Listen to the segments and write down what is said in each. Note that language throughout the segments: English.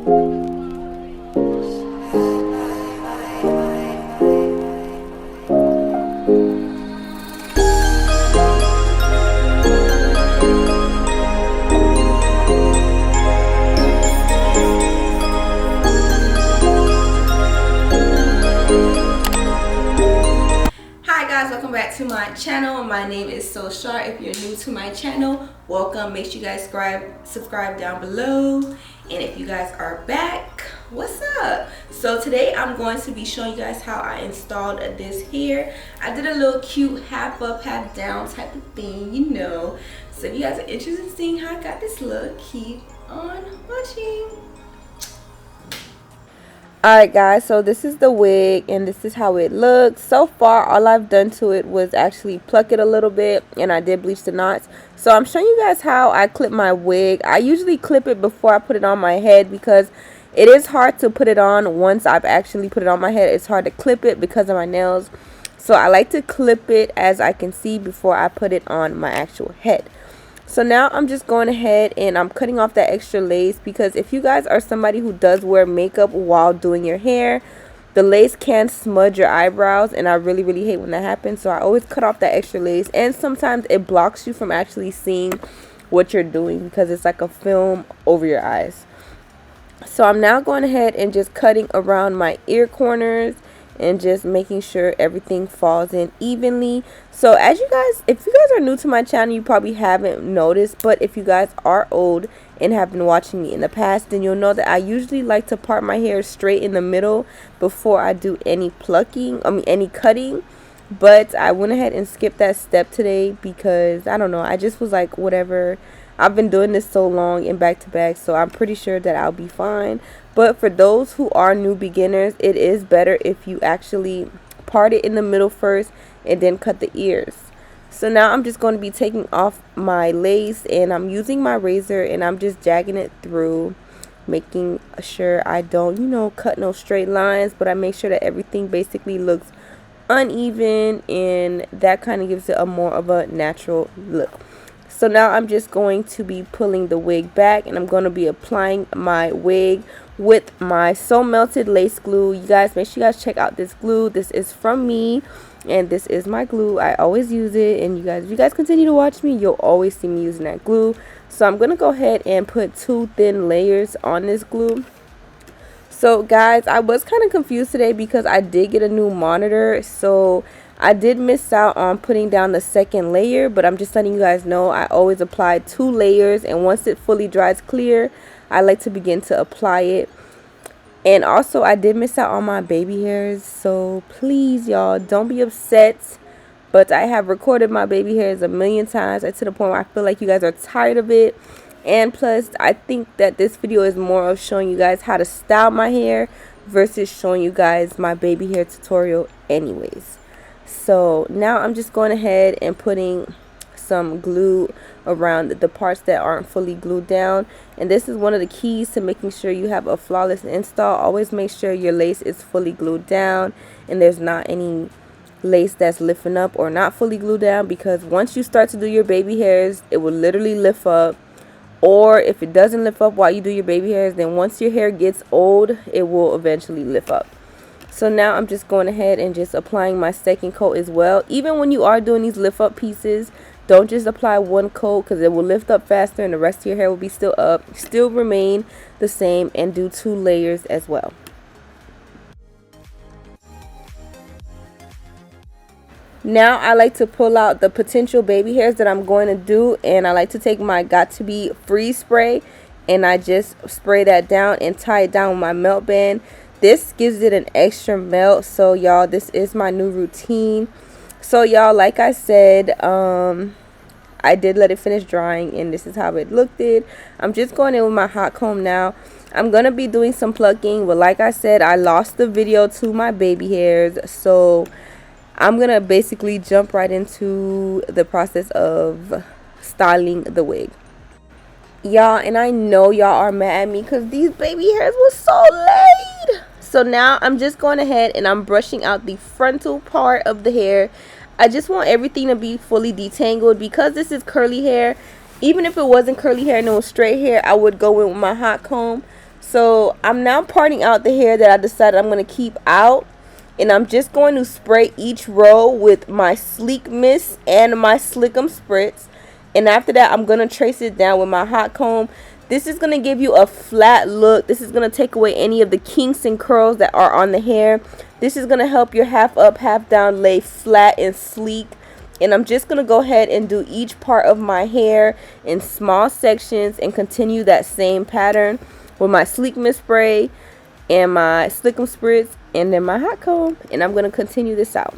Welcome back to my channel. My name is CHAR. If you're new to my channel, welcome. Make sure you guys subscribe down below. And if you guys are back, what's up? So today I'm going to be showing you guys how I installed this hair. I did a little cute half up half down type of thing, you know. So if you guys are interested in seeing how I got this look, keep on watching. Alright guys, so this is the wig and this is how it looks. So far all I've done to it was actually pluck it a little bit, and I did bleach the knots. So I'm showing you guys how I clip my wig. I usually clip it before I put it on my head because it is hard to put it on once I've actually put it on my head. It's hard to clip it because of my nails. So I like to clip it as I can see before I put it on my actual head. So now I'm just going ahead and I'm cutting off that extra lace, because if you guys are somebody who does wear makeup while doing your hair, the lace can smudge your eyebrows, and I really hate when that happens. So I always cut off that extra lace, and sometimes it blocks you from actually seeing what you're doing because it's like a film over your eyes. So I'm now going ahead and just cutting around my ear corners and just making sure everything falls in evenly. So as you guys, if you guys are new to my channel, you probably haven't noticed, but if you guys are old and have been watching me in the past, then you'll know that I usually like to part my hair straight in the middle before I do any plucking, any cutting. But I went ahead and skipped that step today because I don't know, I just was like, whatever, I've been doing this so long and back to back, so I'm pretty sure that I'll be fine. But for those who are new beginners, it is better if you actually part it in the middle first and then cut the ears. So now I'm just going to be taking off my lace, and I'm using my razor and I'm just jagging it through, making sure I don't, you know, cut no straight lines, but I make sure that everything basically looks uneven, and that kind of gives it a more of a natural look. So now I'm just going to be pulling the wig back, and I'm going to be applying my wig with my So Melted lace glue. You guys, make sure you guys check out this glue. This is from me, and this is my glue. I always use it, and you guys, if you guys continue to watch me, you'll always see me using that glue. So I'm going to go ahead and put 2 thin layers on this glue. So guys, I was kind of confused today because I did get a new monitor, so I did miss out on putting down the second layer, but I'm just letting you guys know I always apply 2 layers, and once it fully dries clear, I like to begin to apply it. And also, I did miss out on my baby hairs, so please y'all don't be upset, but I have recorded my baby hairs a million times, to the point where I feel like you guys are tired of it. And plus, I think that this video is more of showing you guys how to style my hair versus showing you guys my baby hair tutorial anyways. So now I'm just going ahead and putting some glue around the parts that aren't fully glued down, and this is one of the keys to making sure you have a flawless install. Always make sure your lace is fully glued down and there's not any lace that's lifting up or not fully glued down, because once you start to do your baby hairs, it will literally lift up. Or if it doesn't lift up while you do your baby hairs, then once your hair gets old, it will eventually lift up. So now I'm just going ahead and just applying my second coat as well. Even when you are doing these lift up pieces, don't just apply one coat, because it will lift up faster and the rest of your hair will be still up. Still remain the same, and do 2 layers as well. Now I like to pull out the potential baby hairs that I'm going to do, and I like to take my Got To Be Freeze spray, and I just spray that down and tie it down with my melt band. This gives it an extra melt. So y'all, this is my new routine. So y'all, like I said, I did let it finish drying, and this is how it looked. I'm just going in with my hot comb now. I'm going to be doing some plucking, but like I said, I lost the video to my baby hairs, so I'm going to basically jump right into the process of styling the wig. Y'all, and I know y'all are mad at me because these baby hairs were so laid. So now I'm just going ahead and I'm brushing out the frontal part of the hair. I just want everything to be fully detangled, because this is curly hair. Even if it wasn't curly hair and it was straight hair, I would go in with my hot comb. So I'm now parting out the hair that I decided I'm going to keep out. And I'm just going to spray each row with my Sleek Mist and my Slickum Spritz. And after that, I'm going to trace it down with my hot comb. This is going to give you a flat look. This is going to take away any of the kinks and curls that are on the hair. This is going to help your half up, half down lay flat and sleek. And I'm just going to go ahead and do each part of my hair in small sections and continue that same pattern with my Sleek Mist spray and my Slickum Spritz and then my hot comb. And I'm going to continue this out.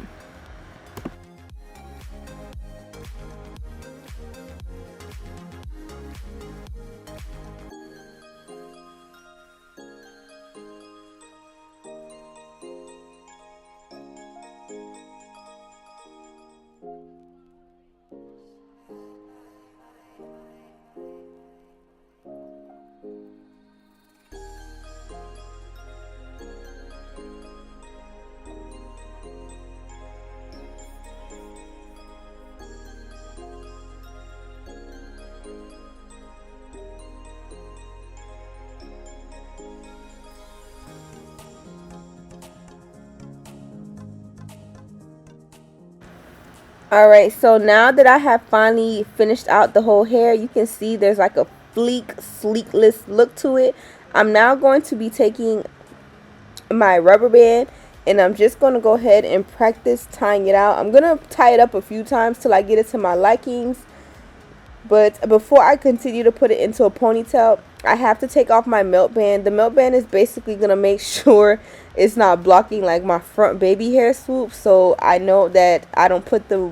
Alright, so now that I have finally finished out the whole hair, you can see there's like a sleekless look to it. I'm now going to be taking my rubber band and I'm just going to go ahead and practice tying it out. I'm going to tie it up a few times till I get it to my likings. But before I continue to put it into a ponytail, I have to take off my melt band. The melt band is basically going to make sure it's not blocking like my front baby hair swoop. So I know that I don't put the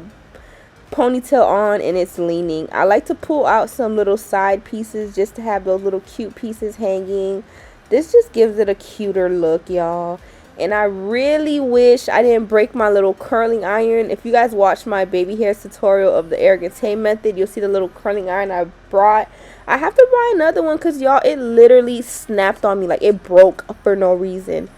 ponytail on and it's leaning. I like to pull out some little side pieces just to have those little cute pieces hanging. This just gives it a cuter look, y'all. And I really wish I didn't break my little curling iron. If you guys watch my baby hair tutorial of the Arrogant Tay method, you'll see the little curling iron I brought. I have to buy another one because, y'all, it literally snapped on me. Like, it broke for no reason.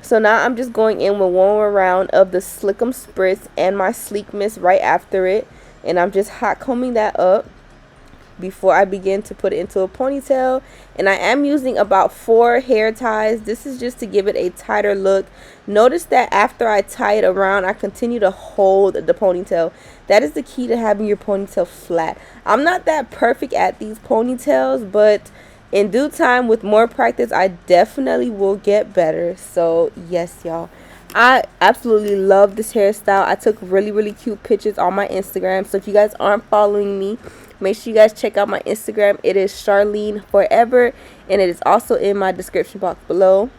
So now I'm just going in with one more round of the Slickum Spritz and my Sleek Mist right after it. And I'm just hot combing that up before I begin to put it into a ponytail. And I am using about 4 hair ties. This is just to give it a tighter look. Notice that after I tie it around, I continue to hold the ponytail. That is the key to having your ponytail flat. I'm not that perfect at these ponytails, but in due time, with more practice, I definitely will get better. So yes, y'all, I absolutely love this hairstyle. I took really cute pictures on my Instagram. So if you guys aren't following me, make sure you guys check out my Instagram. It is Charlene Forever, and it is also in my description box below.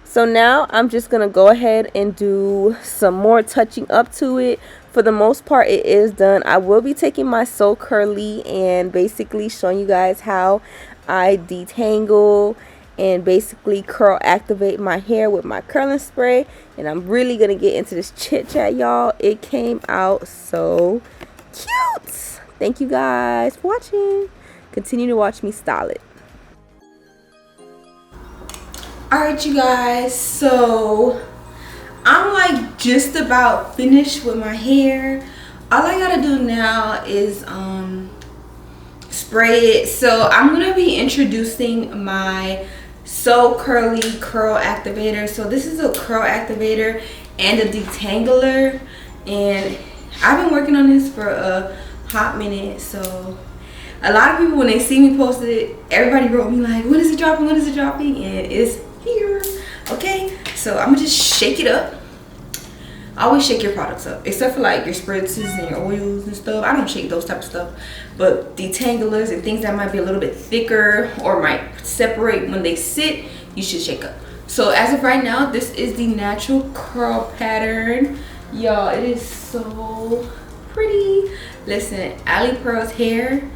So now I'm just going to go ahead and do some more touching up to it. For the most part, it is done. I will be taking my So Curly and basically showing you guys how I detangle and basically curl activate my hair with my curling spray. And I'm really going to get into this chit chat, y'all. It came out so cute. Thank you guys for watching. Continue to watch me style it. Alright, you guys, so I'm like just about finished with my hair. All I gotta do now is spray it. So I'm gonna be introducing my So Curly curl activator. So this is a curl activator and a detangler, and I've been working on this for a hot minute. So a lot of people, when they see me post it, everybody wrote me like, when is it dropping, when is it dropping? And it's here. Okay, so I'm gonna just shake it up. Always shake your products up, except for like your spritzes and your oils and stuff. I don't shake those type of stuff, but detanglers and things that might be a little bit thicker or might separate when they sit, you should shake up. So as of right now, this is the natural curl pattern, y'all. It is so pretty. Listen, Alipearl's hair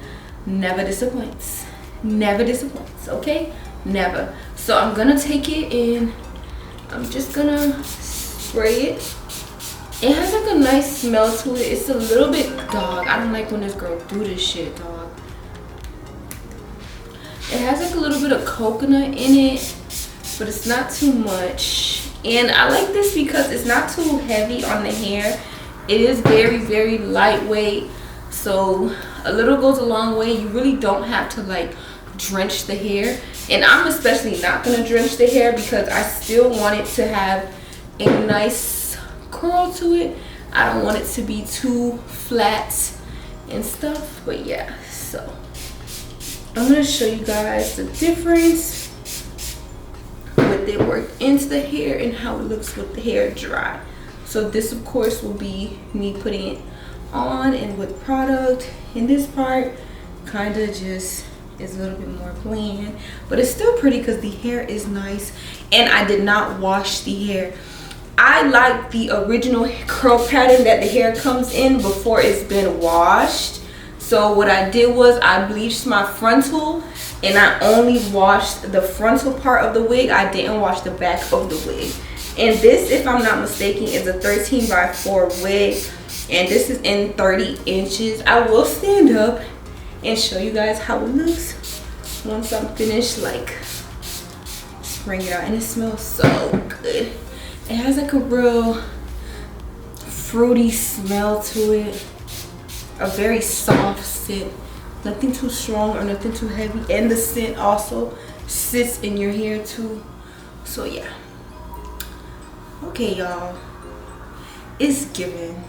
never disappoints. Never disappoints, okay? Never. So I'm gonna take it and I'm just gonna spray it. It has like a nice smell to it. It's a little bit, dog, I don't like when this girl do this shit, dog. It has like a little bit of coconut in it, but it's not too much. And I like this because it's not too heavy on the hair. It is very lightweight. So a little goes a long way. You really don't have to like drench the hair. And I'm especially not gonna drench the hair because I still want it to have a nice curl to it. I don't want it to be too flat and stuff. But yeah, so I'm gonna show you guys the difference with it worked into the hair and how it looks with the hair dry. So this of course will be me putting it on and with product. In this part kind of just is a little bit more bland, but it's still pretty because the hair is nice. And I did not wash the hair. I like the original curl pattern that the hair comes in before it's been washed. So what I did was I bleached my frontal, and I only washed the frontal part of the wig. I didn't wash the back of the wig. And this, if I'm not mistaken, is a 13x4 wig, and this is in 30 inches. I will stand up and show you guys how it looks once I'm finished, like bring it out. And it smells so good. It has like a real fruity smell to it, a very soft scent, nothing too strong or nothing too heavy. And the scent also sits in your hair too. So yeah, okay y'all, it's giving.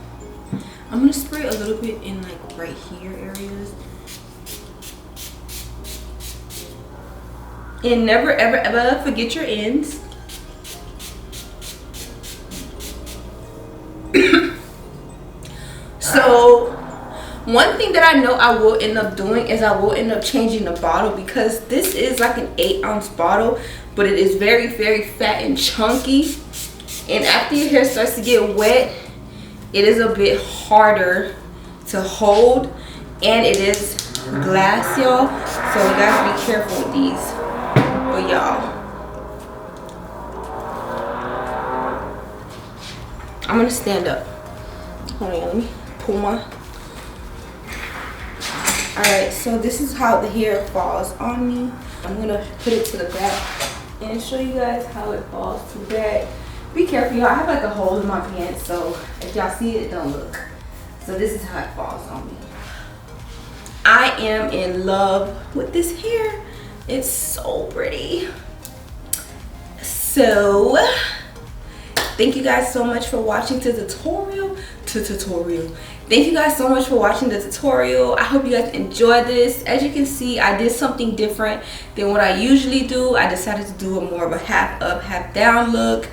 I'm gonna spray a little bit in like right here areas. And never ever ever forget your ends. So one thing that I know I will end up doing is I will end up changing the bottle, because this is like an 8-ounce bottle, but it is very fat and chunky. And after your hair starts to get wet, it is a bit harder to hold, and it is glass, y'all. So you guys be careful with these. But y'all, I'm gonna stand up. Hold on, let me pull my. Alright, so this is how the hair falls on me. I'm gonna put it to the back and show you guys how it falls to the back. Be careful, y'all. I have like a hole in my pants, so if y'all see it, don't look. So this is how it falls on me. I am in love with this hair. It's so pretty. So thank you guys so much for watching the tutorial. Thank you guys so much for watching the tutorial. I hope you guys enjoyed this. As you can see, I did something different than what I usually do. I decided to do a more of a half up, half down look.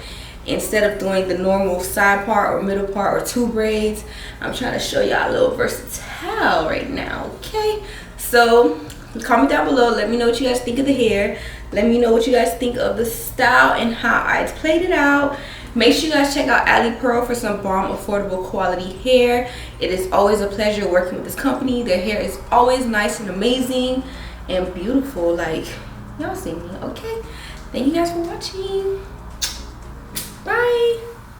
Instead of doing the normal side part or middle part or 2 braids, I'm trying to show y'all a little versatile right now, okay? So comment down below, let me know what you guys think of the hair. Let me know what you guys think of the style and how I played it out. Make sure you guys check out Alipearl for some bomb affordable quality hair. It is always a pleasure working with this company. Their hair is always nice and amazing and beautiful, like y'all see me, okay? Thank you guys for watching. Bye.